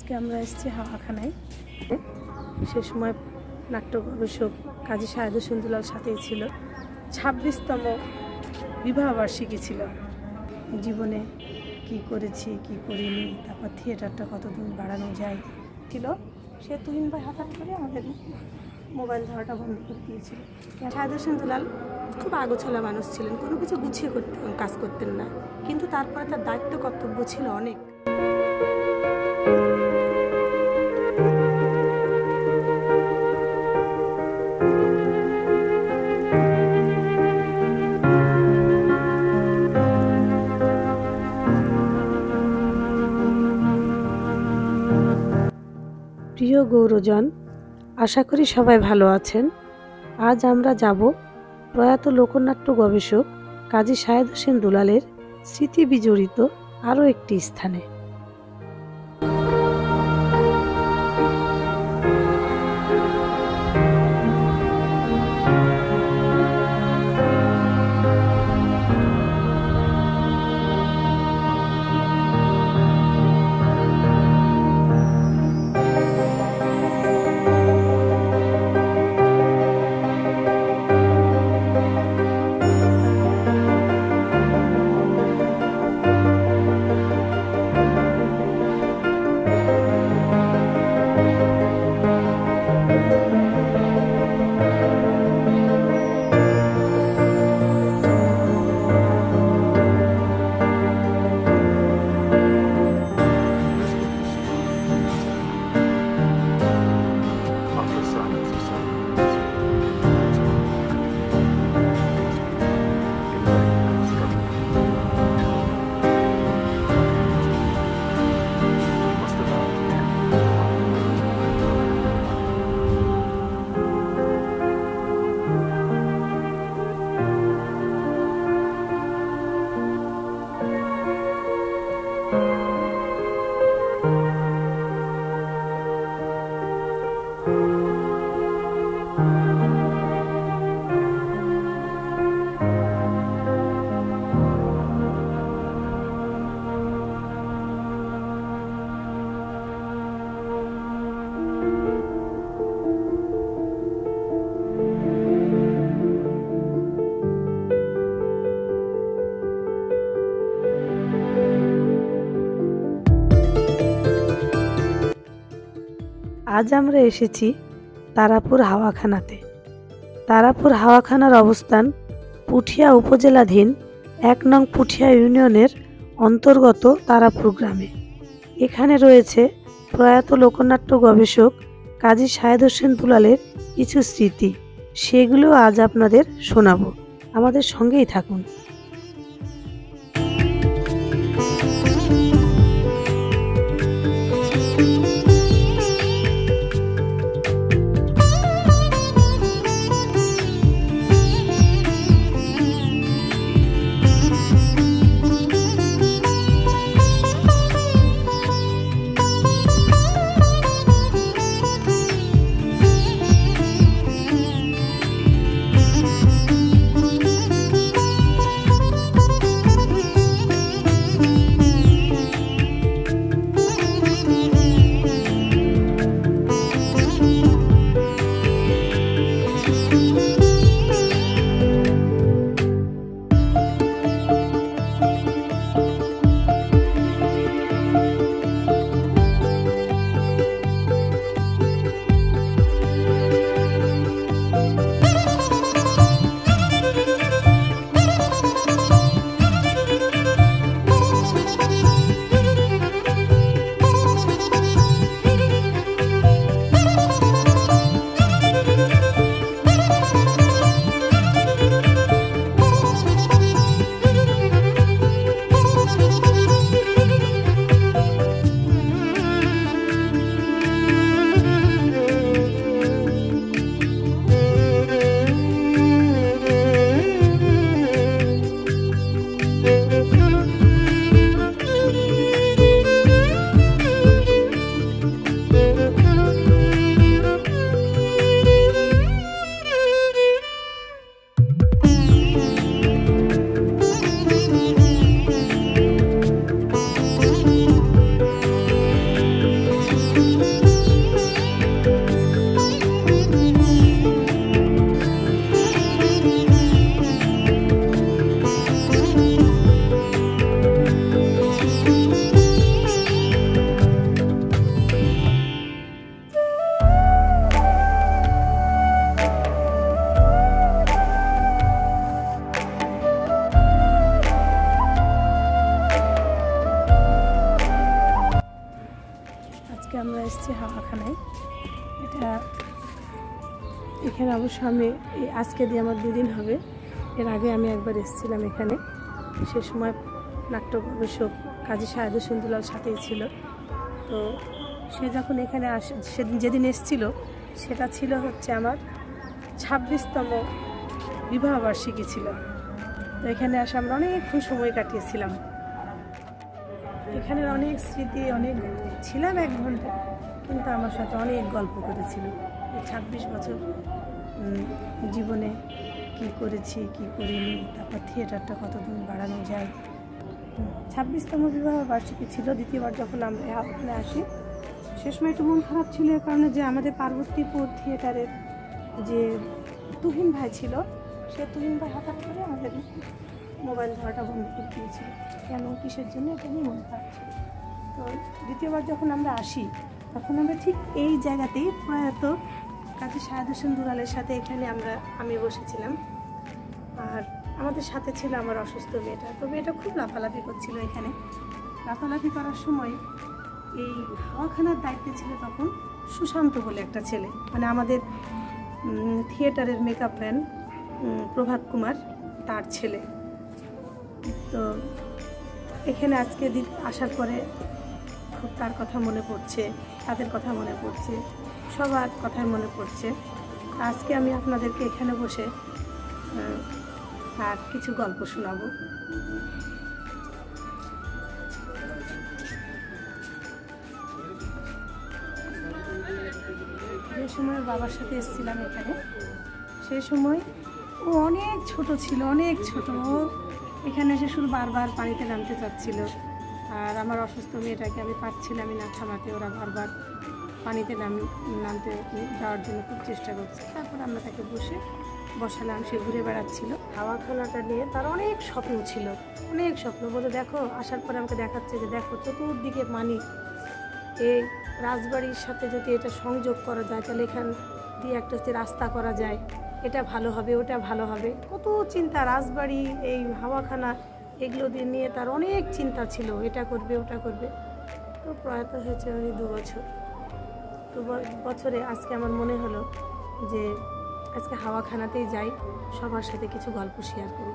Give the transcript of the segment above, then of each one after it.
আজকে আমরা এসেছি হাওয়াখানায়। সে সময় নাট্য গবেষক কাজী শাহেদ হোসেন দুলাল সাথেই ছিল। 26তম বিবাহবার্ষিকী ছিল। জীবনে কি করেছি কি করিনি, তারপর থিয়েটারটা কতদিন বাড়ানো যায় ছিল। সে তুহিন ভাই হঠাৎ করে আমাদের মোবাইল ধরাটা বন্ধ করে দিয়েছিল। শাহেদ হোসেন দুলাল খুব আগোছালা মানুষ ছিলেন, কোনো কিছু গুছিয়ে কাজ করতেন না, কিন্তু তারপরে তার দায়িত্ব কর্তব্য ছিল অনেক। প্রিয় গৌরজন, আশা করি সবাই ভালো আছেন। আজ আমরা যাব প্রয়াত লোকনাট্য গবেষক কাজী শাহেদ হোসেন দুলালের স্মৃতি বিজড়িত আরও একটি স্থানে। আজ আমরা এসেছি তারাপুর হাওয়াখানাতে। তারাপুর হাওয়াখানার অবস্থান পুঠিয়া উপজেলাধীন 1 নং পুঠিয়া ইউনিয়নের অন্তর্গত তারাপুর গ্রামে। এখানে রয়েছে প্রয়াত লোকনাট্য গবেষক কাজী শাহেদ হোসেন দুলালের কিছু স্মৃতি, সেগুলো আজ আপনাদের শোনাবো। আমাদের সঙ্গেই থাকুন। এসেছি হাওয়াখানায়। এখানে অবশ্য আমি আজকে দিয়ে আমার 2 দিন হবে। এর আগে আমি একবার এসেছিলাম এখানে। সে সময় নাট্য গবেষক কাজী শাহেদ হোসেন দুলাল সাথেই ছিল। তো সে যখন এখানে যেদিন এসেছিল সেটা ছিল হচ্ছে আমার 26তম বিবাহবার্ষিকী ছিল। তো এখানে আসে আমরা অনেকক্ষণ সময় কাটিয়েছিলাম। এখানের অনেক স্মৃতি, অনেক ছিলাম 1 ঘন্টা, কিন্তু আমার সাথে অনেক গল্প করেছিল। এই 26 বছর জীবনে কি করেছি, কি করিনি, তারপর থিয়েটারটা কতদিন বাড়ানো যায়। 26তম বিবাহ বার্ষিকী ছিল। দ্বিতীয়বার যখন আমরা ওখানে আসি, সে সময় একটু মন খারাপ ছিল, এর কারণে যে আমাদের পার্বতীপুর থিয়েটারের যে তুহিন ভাই ছিল, সে তুহিন ভাই হঠাৎ করে আমাদের মোবাইল ধরাটা বন্ধ করে দিয়েছিল। কেন, কিসের জন্য, এটা নিয়ে মন খারাপ ছিল। তো দ্বিতীয়বার যখন আমরা আসি, তখন আমরা ঠিক এই জায়গাতেই প্রয়াত কাজী শাহেদ হোসেন দুলালের সাথে এখানে আমি বসেছিলাম। আর আমাদের সাথে ছিল আমার অসুস্থ মেয়েটা। তো মেয়েটা খুব লাফালাফি করছিল এখানে। লাফালাফি করার সময় এই হাওয়াখানার দায়িত্বে ছিল তখন সুশান্ত বলে একটা ছেলে, মানে আমাদের থিয়েটারের মেকআপ ম্যান প্রভাত কুমার, তার ছেলে। তো এখানে আজকে আসার পরে খুব তার কথা মনে পড়ছে, তাদের কথা মনে পড়ছে, সবার কথাই মনে পড়ছে। আজকে আমি আপনাদেরকে এখানে বসে আর কিছু গল্প শোনাবো। যে সময় বাবার সাথে এসেছিলাম এখানে, সেই সময় ও অনেক ছোট ছিল, অনেক ছোট। ও এখানে এসে শুধু বারবার পানিতে নামতে চাচ্ছিল। আর আমার অসুস্থ মেয়েটাকে আমি পারছিলামই না থামাতে। ওরা বারবার পানিতে নামতে যাওয়ার জন্য খুব চেষ্টা করছে। তারপর আমরা তাকে বসালাম, সে ঘুরে বেড়াচ্ছিল। হাওয়াখানাটা নিয়ে তার অনেক স্বপ্ন ছিল, অনেক স্বপ্ন। বলে দেখো, আসার পরে আমাকে দেখাচ্ছে যে দেখো চতুর্দিকে পানি, এই রাজবাড়ির সাথে যদি এটা সংযোগ করা যায়, তাহলে এখান দিয়ে একটা রাস্তা করা যায়, এটা ভালো হবে, ওটা ভালো হবে। কত চিন্তা, রাজবাড়ি, এই হাওয়াখানা, এগুলো দিয়ে নিয়ে তার অনেক চিন্তা ছিল, এটা করবে, ওটা করবে। তো প্রয়াত হয়েছে উনি 2 বছর। 2 বছরে আজকে আমার মনে হলো যে আজকে হাওয়াখানাতেই যাই, সবার সাথে কিছু গল্প শেয়ার করি।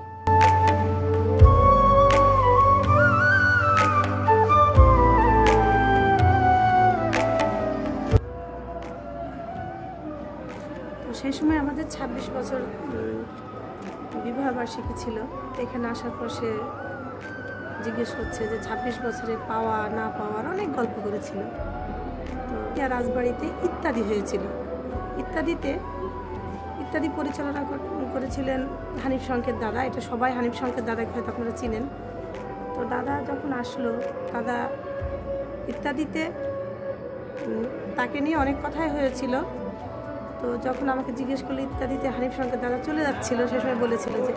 তো সেই সময় আমাদের 26 বছর বিবাহবার্ষিকী ছিল। এখানে আসার পর সে জিজ্ঞেস করছে যে 26 বছরে পাওয়া না পাওয়ার অনেক গল্প করেছিল। তো রাজবাড়িতে ইত্যাদি হয়েছিল। ইত্যাদি পরিচালনা করেছিলেন হানিফ সংকেত দাদা। এটা সবাই হানিফ সংকেত দাদাকে হয়তো আপনারা চিনেন। তো দাদা যখন আসলো, দাদা ইত্যাদিতে তাকে নিয়ে অনেক কথাই হয়েছিল। তো যখন আমাকে জিজ্ঞেস করলো ইত্যাদিতে হানিফ সংকেত দাদা চলে যাচ্ছিল, সে সময় বলেছিল যে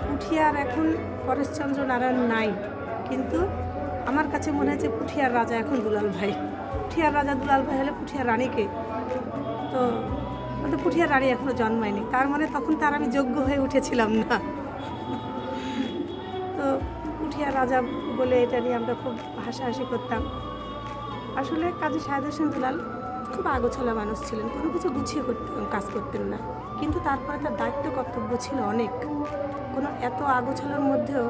পুঠিয়ার এখন পরেশচন্দ্র নারায়ণ নাই, কিন্তু আমার কাছে মনে হচ্ছে পুঠিয়ার রাজা এখন দুলাল ভাই। পুঠিয়ার রাজা দুলাল ভাই হলে পুঠিয়ার রানীকে, তো পুঠিয়ার রানী এখনো জন্মায়নি, তার মানে তখন তার আমি যোগ্য হয়ে উঠেছিলাম না। তো পুঠিয়ার রাজা বলে এটা নিয়ে আমরা খুব হাসাহাসি করতাম। আসলে কাজী শাহেদ হোসেন দুলাল খুব আগোছালা মানুষ ছিলেন, কোনো কিছু গুছিয়ে কাজ করতেন না, কিন্তু তারপরে তার দায়িত্ব কর্তব্য ছিল অনেক। কোনো এত আগোছালার মধ্যেও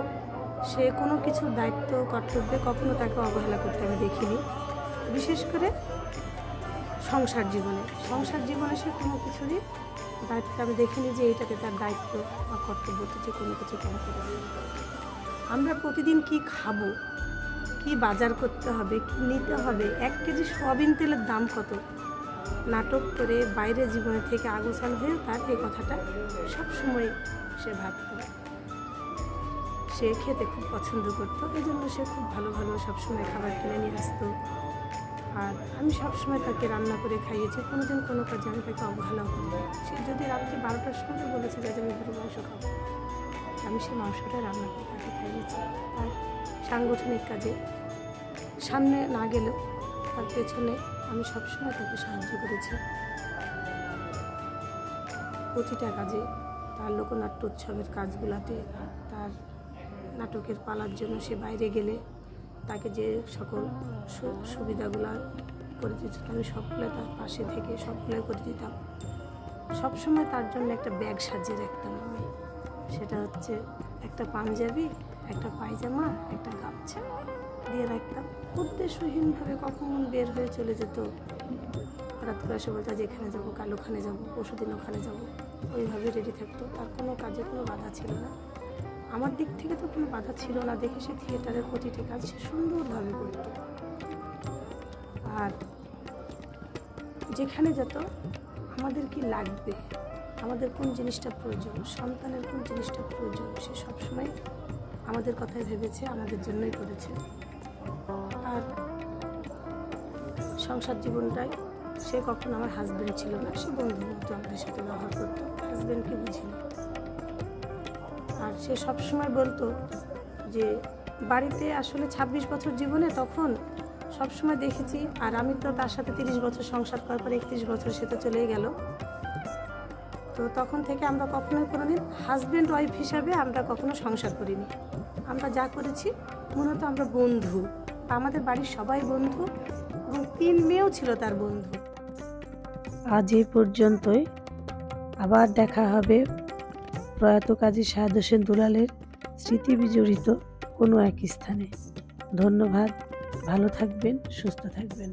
সে কোনো কিছু দায়িত্ব কর্তব্যে কখনো তাকে অবহেলা করতে আমি দেখিনি। বিশেষ করে সংসার জীবনে সে কোনো কিছুরই দায়িত্ব আমি দেখিনি যে এইটাতে তার দায়িত্ব বা কর্তব্য যে কোনো কিছু কম করে। আমরা প্রতিদিন কি খাবো, কি বাজার করতে হবে, কি নিতে হবে, 1 কেজি সয়াবিন তেলের দাম কত, নাটক করে বাইরে জীবনে থেকে আগোছাল হয়েও তার এই কথাটা সবসময় সে ভাবত। সে খেতে খুব পছন্দ করত, এই জন্য সে খুব ভালো ভালো সবসময় খাবার কিনে নিয়ে আসতো। আর আমি সবসময় তাকে রান্না করে খাইয়েছি, কোনোদিন কোনো কাজে আমি তাকে অবহেলাও করি। সে যদি রাত্রি 12টার সময় বলেছে যে আমি গরুর মাংস খাবো, আমি সেই মাংসটা রান্না করে তাকে খাইয়েছি। আর সাংগঠনিক কাজে সামনে না গেলেও তার পেছনে আমি সবসময় তাকে সাহায্য করেছি। প্রতিটা কাজে, তার লোকনাট্য উৎসবের কাজগুলোতে, তার নাটকের পালার জন্য সে বাইরে গেলে তাকে যে সকল সুবিধাগুলো করে দিত, আমি সবগুলো তার পাশে থেকে সবগুলো করে দিতাম। সবসময় তার জন্য একটা ব্যাগ সাজিয়ে রাখতাম আমি। সেটা হচ্ছে একটা পাঞ্জাবি, একটা পায়জামা, একটা গামছা দিয়ে রাখতাম। উদ্দেশ্যহীনভাবে কখন বের হয়ে চলে যেত, হঠাৎ করে এসে বলতো যে এখানে যাবো, কাল ওখানে যাবো, পরশুদিন ওখানে যাবো, ওইভাবে রেডি থাকতো। তার কোনো কাজে কোনো বাধা ছিল না, আমার দিক থেকে তো কোনো বাধা ছিল না। দেখে সে থিয়েটারের প্রতিটি কাজ সে সুন্দরভাবে করতো। আর যেখানে যেত আমাদের কি লাগবে, আমাদের কোন জিনিসটা প্রয়োজন, সন্তানের কোন জিনিসটা প্রয়োজন, সে সবসময় আমাদের কথাই ভেবেছে, আমাদের জন্যই করেছে। আর সংসার জীবনটাই সে কখন আমার হাজব্যান্ড ছিল না, সে বন্ধুর মতো আমাদের সাথে ব্যবহার করতো, হাজব্যান্ডকে বুঝিনি। আর সে সবসময় বলতো যে বাড়িতে আসলে 26 বছর জীবনে তখন সবসময় দেখেছি, আর আমি তো তার সাথে 30 বছর সংসার করার পরে 31 বছর সে তো চলেই গেল। তো তখন থেকে আমরা কখনোই কোনোদিন হাজব্যান্ড ওয়াইফ হিসাবে আমরা কখনো সংসার করিনি। আমরা যা করেছি মূলত আমরা বন্ধু, আমাদের বাড়ির সবাই বন্ধু, এবং 3 মেয়েও ছিল তার বন্ধু। আজ এই পর্যন্তই, আবার দেখা হবে প্রয়াত কাজী শাহাদ হোসেন দুলালের স্মৃতি বিজড়িত কোনো এক স্থানে। ধন্যবাদ, ভালো থাকবেন, সুস্থ থাকবেন।